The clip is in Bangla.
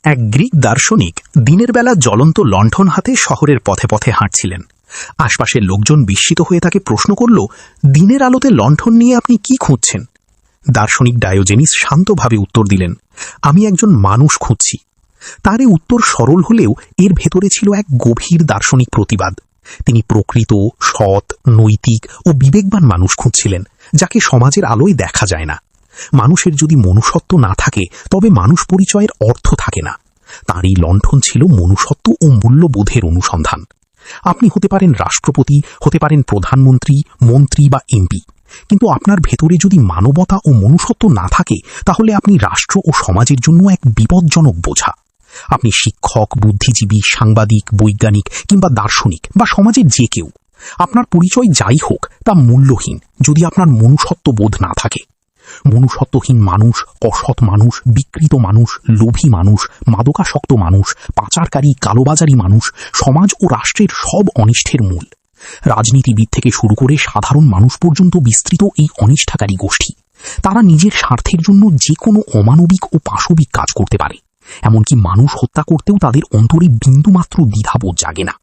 এক গ্রিক দার্শনিক দিনের বেলা জ্বলন্ত লণ্ঠন হাতে শহরের পথে পথে হাঁটছিলেন। আশপাশের লোকজন বিস্মিত হয়ে তাকে প্রশ্ন করল, দিনের আলোতে লণ্ঠন নিয়ে আপনি কি খুঁজছেন? দার্শনিক ডায়োজেনিস শান্তভাবে উত্তর দিলেন, আমি একজন মানুষ খুঁজছি। তার এই উত্তর সরল হলেও এর ভেতরে ছিল এক গভীর দার্শনিক প্রতিবাদ। তিনি প্রকৃত, সৎ, নৈতিক ও বিবেকবান মানুষ খুঁজছিলেন, যাকে সমাজের আলোয় দেখা যায় না। মানুষের যদি মনুষ্যত্ব না থাকে তবে মানুষ পরিচয়ের অর্থ থাকে না। তার এই লণ্ঠন ছিল মনুষ্যত্ব ও মূল্যবোধের অনুসন্ধান। আপনি হতে পারেন রাষ্ট্রপতি, হতে পারেন প্রধানমন্ত্রী, মন্ত্রী বা এমপি, কিন্তু আপনার ভেতরে যদি মানবতা ও মনুষ্যত্ব না থাকে তাহলে আপনি রাষ্ট্র ও সমাজের জন্য এক বিপজ্জনক বোঝা। আপনি শিক্ষক, বুদ্ধিজীবী, সাংবাদিক, বৈজ্ঞানিক কিংবা দার্শনিক বা সমাজের যে কেউ, আপনার পরিচয় যাই হোক তা মূল্যহীন যদি আপনার মনুষ্যত্ব বোধ না থাকে। মনুষ্যত্বহীন মানুষ, অসৎ মানুষ, বিকৃত মানুষ, লোভী মানুষ, মাদকাসক্ত মানুষ, পাচারকারী, কালোবাজারি মানুষ সমাজ ও রাষ্ট্রের সব অনিষ্টের মূল। রাজনীতিবিদ থেকে শুরু করে সাধারণ মানুষ পর্যন্ত বিস্তৃত এই অনিষ্ঠাকারী গোষ্ঠী। তারা নিজের স্বার্থের জন্য যে কোনো অমানবিক ও পাশবিক কাজ করতে পারে। এমনকি মানুষ হত্যা করতেও তাদের অন্তরে বিন্দুমাত্র দ্বিধাবোধ জাগে না।